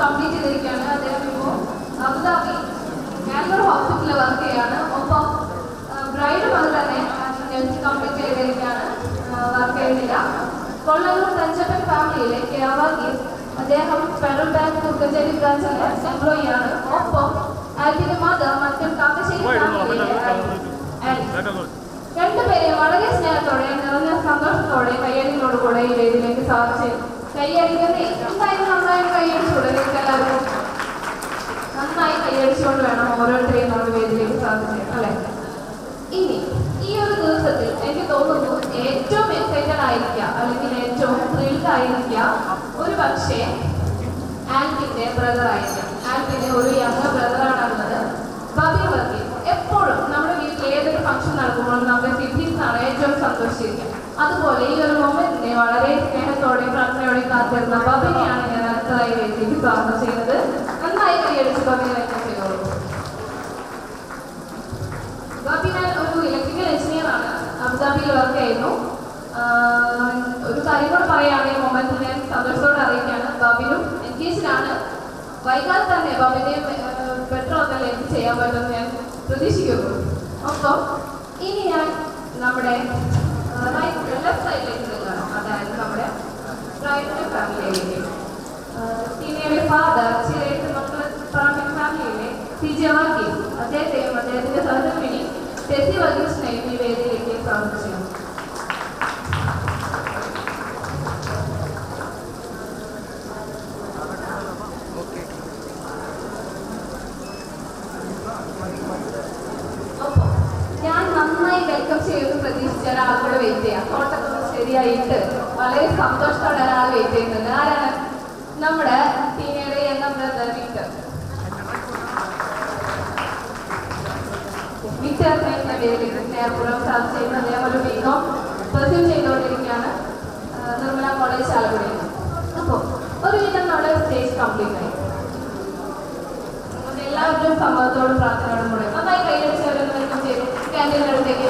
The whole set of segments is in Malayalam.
കംപ്ലീറ്റ് ചെയ്തിരിക്കുകയാണ്. അദ്ദേഹം ഇപ്പോൾ അബുദാബി കാൻബർ ഹോസ്പിറ്റലിൽ വർക്ക് ചെയ്യാണ്. ഒപ്പം ബ്രൈഡും അത് തന്നെ നഴ്സിംഗ് കംപ്ലീറ്റ് ചെയ്തിരിക്കുകയാണ്, വർക്ക് ചെയ്യുന്നില്ല. കൊള്ളൂർ തഞ്ചപ്പൻ ഫാമിലിയിലെ കേവാഗീസ് അദ്ദേഹം ഫെഡറൽ ബാങ്ക് കുറുക്കഞ്ചേരി ബ്രാഞ്ചിലെ എംപ്ലോയി ആണ്. ഒപ്പം ആൽബിന്റെ മദർ മറ്റൊരു കാക്കശ്ശേരി ഫാമിലിയിലെ രണ്ടുപേരെയും വളരെ സ്നേഹത്തോടെ നിറഞ്ഞ സന്തോഷത്തോടെ കയ്യടികളോടുകൂടെ ഈ വേദിയിലേക്ക് സാധിച്ചു. കയ്യടിക്കുന്നേ എന്തായാലും നന്നായി കയ്യടിച്ചുകൂടെ? എല്ലാവർക്കും നന്നായി കയ്യടിച്ചുകൊണ്ട് വേണം ഓരോരുത്തരെയും നമ്മുടെ വേദിയിലേക്ക് സാധിച്ചു, അല്ലെ? ഇനി ഈ ഒരു ദിവസത്തിൽ എനിക്ക് തോന്നുന്നു ഏറ്റവും എക്സൈറ്റഡ് ആയിരിക്കുക അല്ലെങ്കിൽ ഏറ്റവും ത്രിൽഡ് ആയിരിക്കുക ഒരു പക്ഷേ ആൽബിന്റെ ബ്രദർ ആയിരിക്കാം. ആൽബിന്റെ ഒരു യങ് ബ്രദറാണുള്ളത്, ബബി വർക്കി. എപ്പോഴും നമ്മുടെ വീട്ടിൽ ഏതൊരു ഫംഗ്ഷൻ നടക്കുമ്പോഴും നമ്മുടെ സിബ്ലിംഗ്സാണ് ഏറ്റവും സന്തോഷിച്ചിരിക്കുക. അതുപോലെ ഈ ഒരു മൊമെന്റിനെ വളരെ സ്നേഹത്തോടെയും പ്രാർത്ഥനയോടെയും കാത്തിരുന്ന ബബിനെയാണ് ഞാൻ അടുത്തതായി വേദിയിലേക്ക് സ്വാഗതം ചെയ്യുന്നത്. നന്നായി കൈയടിച്ച് ബബിനെ വെക്കാൻ ചെയ്തോളൂ. ബബി ഞാൻ ഒരു ഇലക്ട്രിക്കൽ എഞ്ചിനീയർ ആണ്, അബുദാബിയിൽ വർക്ക് ചെയ്യുന്നു. ഒരു കാര്യം കൂടെ പറയുകയാണെങ്കിൽ മൊമെന്റിൽ ഞാൻ സന്തോഷത്തോടെ അറിയിക്കുകയാണ്, ബബിനും എൻഗേജിലാണ്. വൈകാതെ തന്നെ ബബിനെ ബെറ്റർ ഒക്കെ എനിക്ക് ചെയ്യാൻ പറ്റുമെന്ന് ഞാൻ പ്രതീക്ഷിക്കുന്നു. ഒപ്പം ഇനി ഞാൻ നമ്മുടെ ലെഫ്റ്റ് സൈഡിലേക്ക് നിൽക്കണം, അതായത് നമ്മുടെ ബ്രൈഡിന്റെ ഫാമിലിയിലേക്ക്. ടീനയുടെ ഫാദർ ചിരേട്ട് മക്കൾ പറമ്പിൽ ഫാമിലിയിലെ CJ വർഗീസ്, അദ്ദേഹത്തെയും അദ്ദേഹത്തിന്റെ സഹധർമ്മിണി ടെസി വർഗീസിനെയും ഈ വേദിയിലേക്ക് സ്വാഗതം ചെയ്യുന്നു. വെൽക്കം ചെയ്യുമെന്ന് പ്രതീക്ഷിച്ച ഒരാൾക്കൂടെ വെയിറ്റ് ചെയ്യാം. തോട്ടൊക്കെ ശരിയായിട്ട് വളരെ സന്തോഷത്തോടെ ഒരാൾ വെയിറ്റ് ചെയ്യുന്നുണ്ട്. ആരാണ്? നമ്മുടെ ടീനയുടെ എന്ന ബ്രദർ വിക്ടർ. വിക്ടറിനെ വേദിയിലേക്ക് സ്നേഹപൂർവ്വം സാധനം ചെയ്യുന്ന അദ്ദേഹം ഒരു ബികോം പെർസ്യൂ ചെയ്തുകൊണ്ടിരിക്കുകയാണ് നിർമ്മല കോളേജ് ആലപ്പുഴയിൽ. അപ്പോൾ ഒരുവിധം നമ്മുടെ സ്റ്റേജ് കംപ്ലീറ്റ് ആയി. എല്ലാവരും സമ്മതത്തോടും പ്രാർത്ഥനയോടും കൂടെ നന്നായി കൈയടിച്ചവരൊന്ന് വെൽക്കം ചെയ്തു ക്യാൻറ്റീൻ്റെ അടുത്തേക്ക്.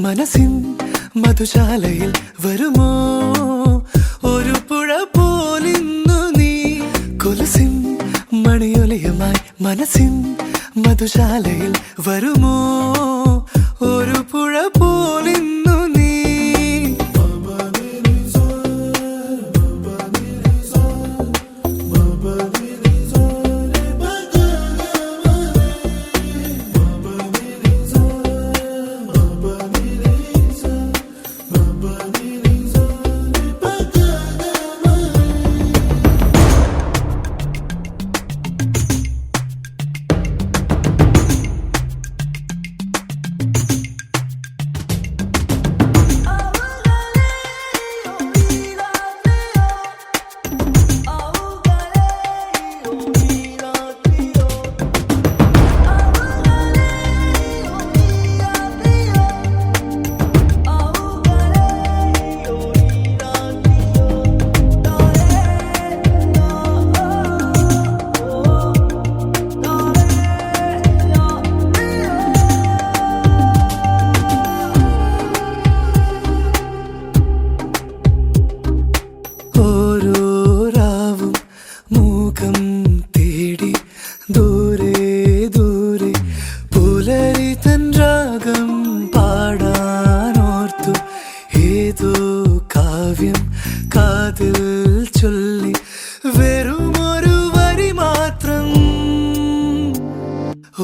മനസ്സിൻ മധുശാലയിൽ വരുമോ ഒരു പുഴ പോലിന്നു നീ കൊലുസിൻ മണിയൊലിയുമായി മനസ്സിൻ മധുശാലയിൽ വരുമോ ഒരു പുഴ പോലിന്നു നീ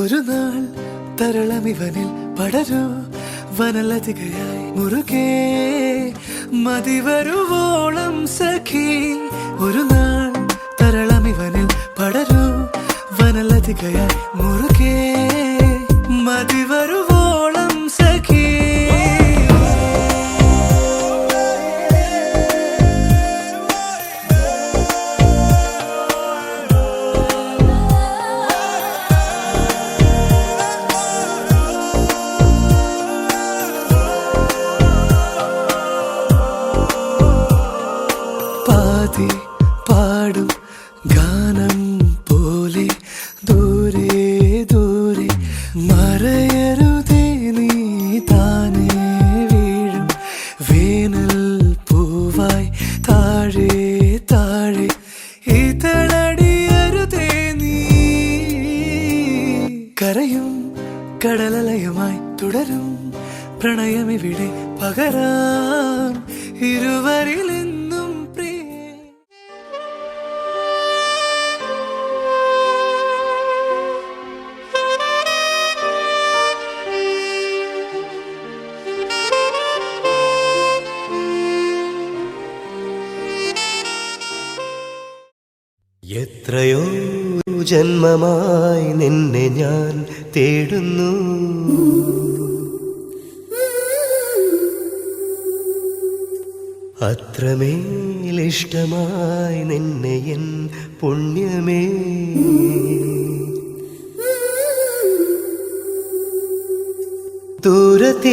ഒരു നാൾ തരളമിവനിൽ പടരൂ വനലതികയായി മുറുകെ മതിവരുവോളം സഖി ഒരു നാൾ തരളമിവനിൽ പടരൂ വനലതികയായി മുറുകെ മതിവരുവോളം സഖി പാടും ഗാനം പോലെ ദൂരെ ദൂരെ മറയരുതേ നീ താനേ വീഴും വേനൽ പൂവായി താഴെ താഴെ ഇതളടിയരുതേ നീ കരയും കടലലയമായി തുടരും പ്രണയമിവിടെ പകരാം ഇരുവരിലെന്നും എത്രയോ ജന്മമായി നിന്നെ ഞാൻ തേടുന്നു അത്രമേലിഷ്ടമായി നിന്നെ എൻ പുണ്യമേ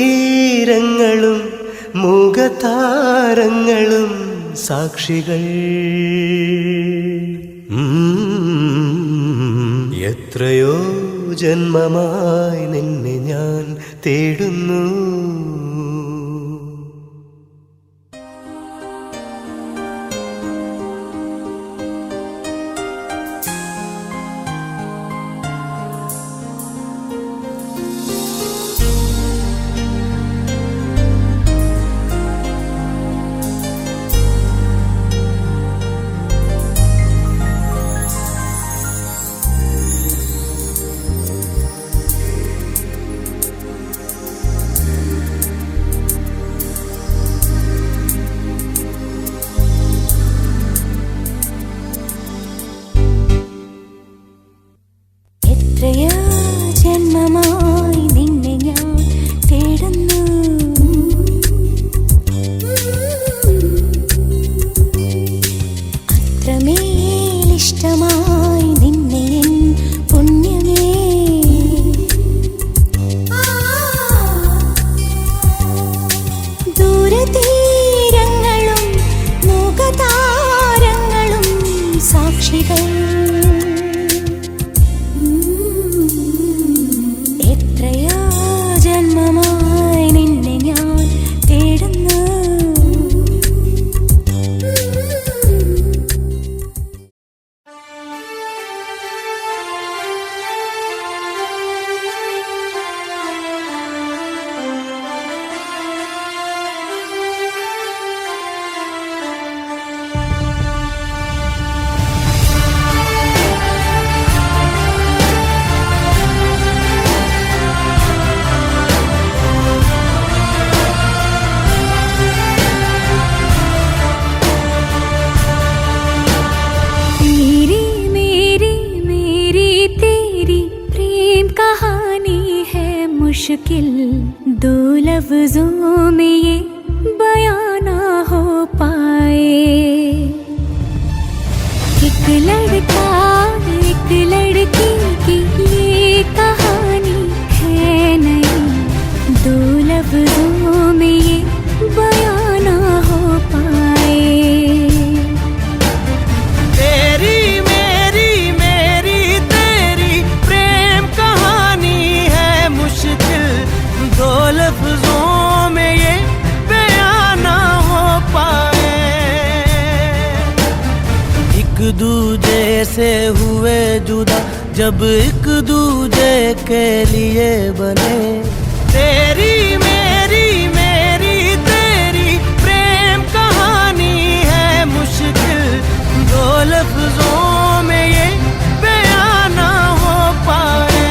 ദൂരതീരങ്ങളും മുഖതാരങ്ങളും സാക്ഷികൾ എത്രയോ ജന്മമായി നിന്നെ ഞാൻ തേടുന്നു मुश्किल दो लफ्जों में ये बयां ना हो पाए। एक लड़का एक लड़की की ये कहानी है नहीं, दो लफ्जों में ये बयां ना हो पाए। तेरी मेरी मेरी तेरी प्रेम कहानी है मुश्किल, दो लफ्जों में ये बयां ना हो पाए। एक दूजे से हुए जुदा जब एक दूजे के लिए बने, तेरी मेरी मेरी तेरी प्रेम कहानी है मुश्किल, दो लफ्जों में ये बयां ना हो पाए।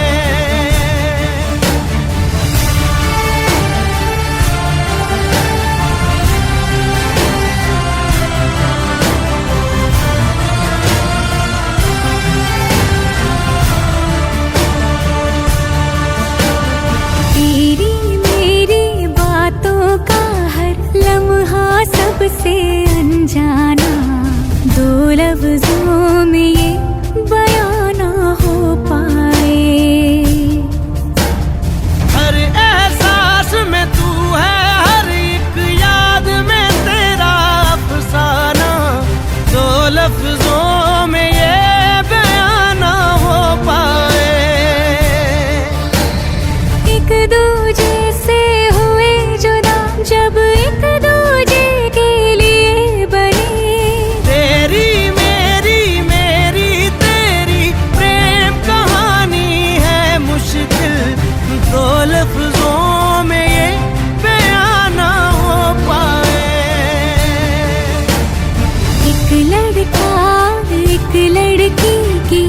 तेरी मेरी बातों का हर लम्हा सबसे अनजाना, दो लफ्जों में ये बयां ना हो पाए। हर एहसास में तू है, हर एक याद में तेरा अफसाना, दो लफ्जों में ये बयां ना हो पाए। एक दूजे से हुए जुदा जब एक दूजे के लिए बने, तेरी मेरी मेरी तेरी प्रेम कहानी है मुश्किल, दो लफ्जों में ये बयां ना हो पाए। एक लड़का एक लड़की की